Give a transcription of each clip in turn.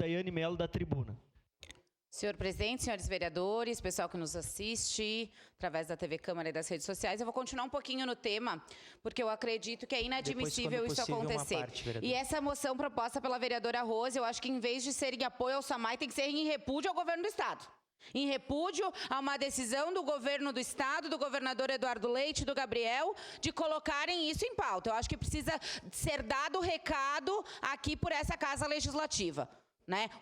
Daiane Mello, da tribuna. Senhor presidente, senhores vereadores, pessoal que nos assiste através da TV Câmara e das redes sociais, eu vou continuar um pouquinho no tema, porque eu acredito que é inadmissível isso acontecer. E essa moção proposta pela vereadora Rose, eu acho que em vez de ser em apoio ao SAMAI, tem que ser em repúdio ao governo do Estado. Em repúdio a uma decisão do governo do Estado, do governador Eduardo Leite e do Gabriel, de colocarem isso em pauta. Eu acho que precisa ser dado o recado aqui por essa Casa Legislativa.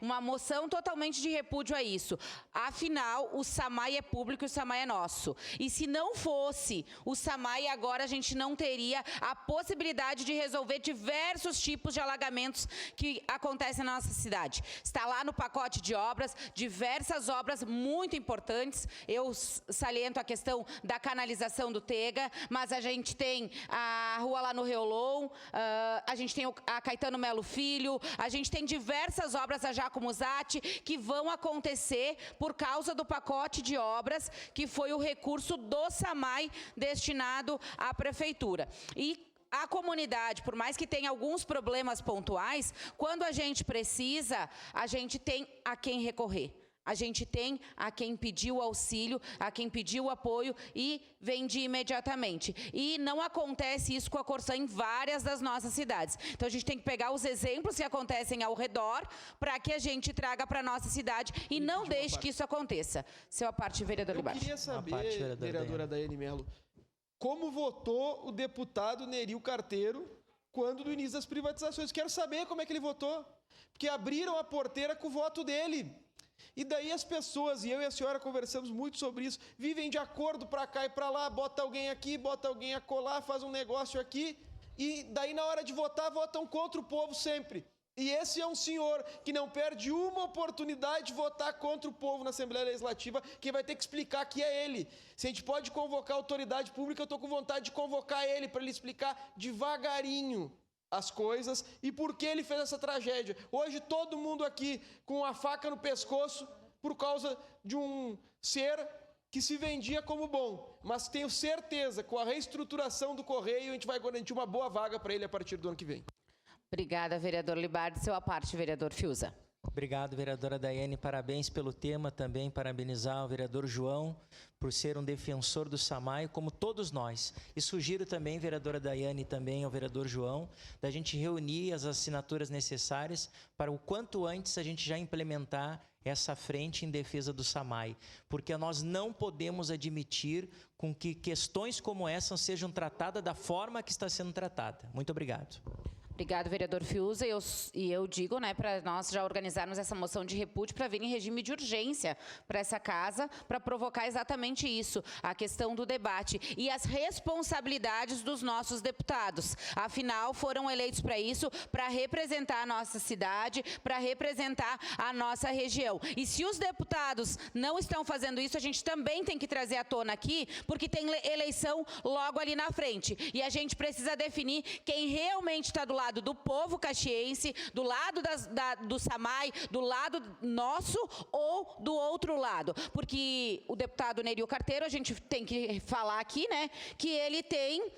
Uma moção totalmente de repúdio a isso. Afinal, o SAMAI é público e o SAMAI é nosso. E se não fosse o SAMAI, agora a gente não teria a possibilidade de resolver diversos tipos de alagamentos que acontecem na nossa cidade. Está lá no pacote de obras, diversas obras muito importantes. Eu saliento a questão da canalização do Tega, mas a gente tem a rua lá no Reolon, a gente tem a Caetano Melo Filho, a gente tem diversas obras a Jaco Musatti, que vão acontecer por causa do pacote de obras, que foi o recurso do SAMAI destinado à prefeitura. E a comunidade, por mais que tenha alguns problemas pontuais, quando a gente precisa, a gente tem a quem recorrer. A gente tem a quem pediu o auxílio, a quem pediu o apoio e vende imediatamente. E não acontece isso com a Corsã em várias das nossas cidades. Então a gente tem que pegar os exemplos que acontecem ao redor para que a gente traga para a nossa cidade e não deixe que isso aconteça. Seu parte, vereador Libar. Eu queria saber, vereadora Daiane Mello, como votou o deputado Neril Carteiro quando do início das privatizações? Quero saber como é que ele votou. Porque abriram a porteira com o voto dele. E daí as pessoas, e eu e a senhora conversamos muito sobre isso, vivem de acordo para cá e para lá, bota alguém aqui, bota alguém acolá, faz um negócio aqui, e daí na hora de votar, votam contra o povo sempre. E esse é um senhor que não perde uma oportunidade de votar contra o povo na Assembleia Legislativa, que vai ter que explicar que é ele. Se a gente pode convocar a autoridade pública, eu estou com vontade de convocar ele para ele explicar devagarinho as coisas e por que ele fez essa tragédia. Hoje todo mundo aqui com a faca no pescoço por causa de um ser que se vendia como bom, mas tenho certeza que com a reestruturação do Correio a gente vai garantir uma boa vaga para ele a partir do ano que vem. Obrigada, vereador Libardi. Seu parte, vereador Fiuza. Obrigado, vereadora Daiane. Parabéns pelo tema. Também parabenizar o vereador João por ser um defensor do SAMAI, como todos nós. E sugiro também, vereadora Daiane, e também ao vereador João, da gente reunir as assinaturas necessárias para o quanto antes a gente já implementar essa frente em defesa do SAMAI. Porque nós não podemos admitir com que questões como essa sejam tratadas da forma que está sendo tratada. Muito obrigado. Obrigado, vereador Fiuza. E eu digo, para nós já organizarmos essa moção de repúdio para vir em regime de urgência para essa casa, para provocar exatamente isso, a questão do debate e as responsabilidades dos nossos deputados. Afinal, foram eleitos para isso, para representar a nossa cidade, para representar a nossa região. E se os deputados não estão fazendo isso, a gente também tem que trazer à tona aqui, porque tem eleição logo ali na frente. E a gente precisa definir quem realmente está do lado do povo caxiense, do lado do SAMAI, do lado nosso ou do outro lado. Porque o deputado Neril Carteiro, a gente tem que falar aqui, que ele tem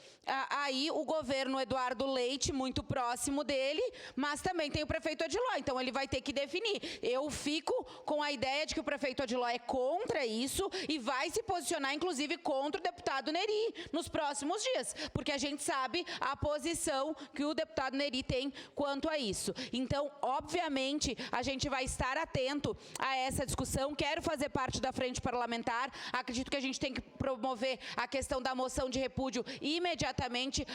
aí o governo Eduardo Leite muito próximo dele, mas também tem o prefeito Odiló, então ele vai ter que definir. Eu fico com a ideia de que o prefeito Odiló é contra isso e vai se posicionar, inclusive, contra o deputado Neri nos próximos dias, porque a gente sabe a posição que o deputado Neri tem quanto a isso. Então, obviamente, a gente vai estar atento a essa discussão. Quero fazer parte da frente parlamentar. Acredito que a gente tem que promover a questão da moção de repúdio imediatamente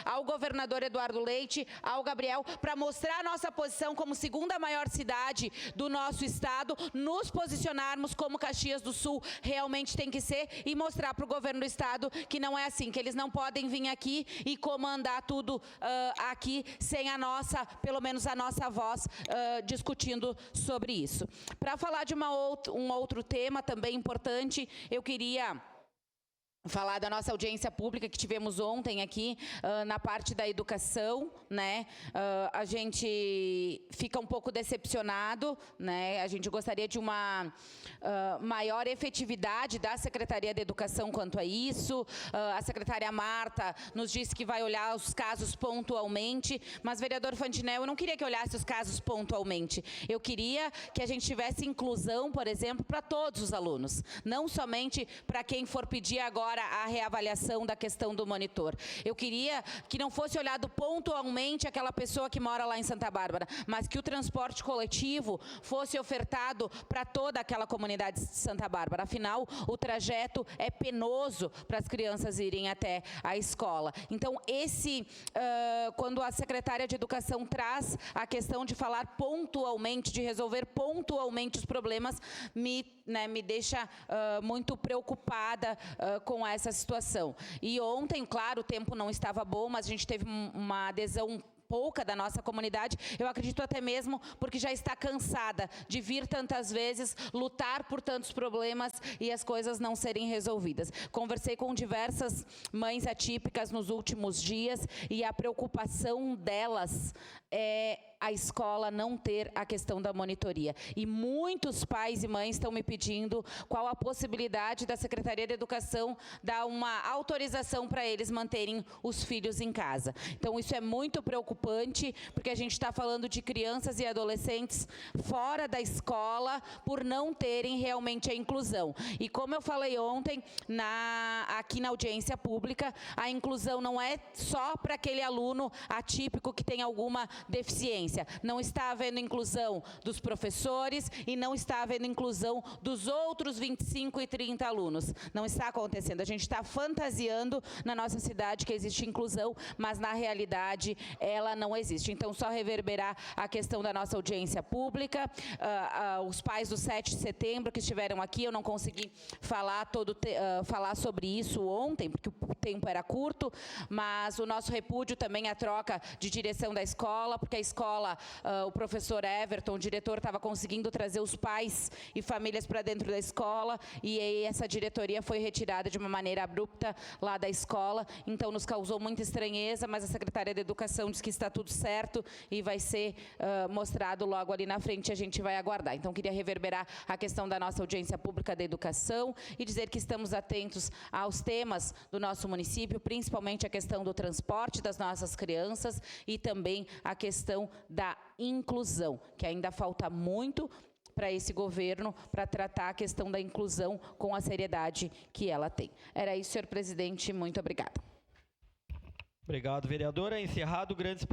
ao governador Eduardo Leite, ao Gabriel, para mostrar a nossa posição como segunda maior cidade do nosso estado, nos posicionarmos como Caxias do Sul realmente tem que ser e mostrar para o governo do estado que não é assim, que eles não podem vir aqui e comandar tudo aqui sem a nossa, pelo menos a nossa voz discutindo sobre isso. Para falar de um outro tema também importante, eu queria falar da nossa audiência pública que tivemos ontem aqui, na parte da educação, né? A gente fica um pouco decepcionado, né? A gente gostaria de uma maior efetividade da Secretaria de Educação quanto a isso. A secretária Marta nos disse que vai olhar os casos pontualmente, mas, vereador Fantinel, eu não queria que olhasse os casos pontualmente. Eu queria que a gente tivesse inclusão, por exemplo, para todos os alunos, não somente para quem for pedir agora a reavaliação da questão do monitor. Eu queria que não fosse olhado pontualmente aquela pessoa que mora lá em Santa Bárbara, mas que o transporte coletivo fosse ofertado para toda aquela comunidade de Santa Bárbara. Afinal, o trajeto é penoso para as crianças irem até a escola. Então, quando a secretária de Educação traz a questão de falar pontualmente, de resolver pontualmente os problemas, me deixa muito preocupada com essa situação. E ontem, claro, o tempo não estava bom, mas a gente teve uma adesão pouca da nossa comunidade, eu acredito até mesmo porque já está cansada de vir tantas vezes, lutar por tantos problemas e as coisas não serem resolvidas. Conversei com diversas mães atípicas nos últimos dias e a preocupação delas é a escola não ter a questão da monitoria. E muitos pais e mães estão me pedindo qual a possibilidade da Secretaria de Educação dar uma autorização para eles manterem os filhos em casa. Então, isso é muito preocupante, porque a gente está falando de crianças e adolescentes fora da escola por não terem realmente a inclusão. E como eu falei ontem, aqui na audiência pública, a inclusão não é só para aquele aluno atípico que tem alguma deficiência. Não está havendo inclusão dos professores e não está havendo inclusão dos outros 25 e 30 alunos. Não está acontecendo. A gente está fantasiando na nossa cidade que existe inclusão, mas na realidade ela não existe. Então, só reverberar a questão da nossa audiência pública. Os pais do 7 de setembro que estiveram aqui, eu não consegui falar sobre isso ontem, porque o tempo era curto, mas o nosso repúdio também à troca de direção da escola, porque a escola, o professor Everton, o diretor, estava conseguindo trazer os pais e famílias para dentro da escola, e aí essa diretoria foi retirada de uma maneira abrupta lá da escola, então nos causou muita estranheza, mas a secretária de Educação disse que está tudo certo e vai ser mostrado logo ali na frente, a gente vai aguardar. Então, queria reverberar a questão da nossa audiência pública da educação e dizer que estamos atentos aos temas do nosso município, principalmente a questão do transporte das nossas crianças e também a questão da inclusão, que ainda falta muito para esse governo para tratar a questão da inclusão com a seriedade que ela tem. Era isso, senhor presidente. Muito obrigada. Obrigado, vereadora. Encerrado o grande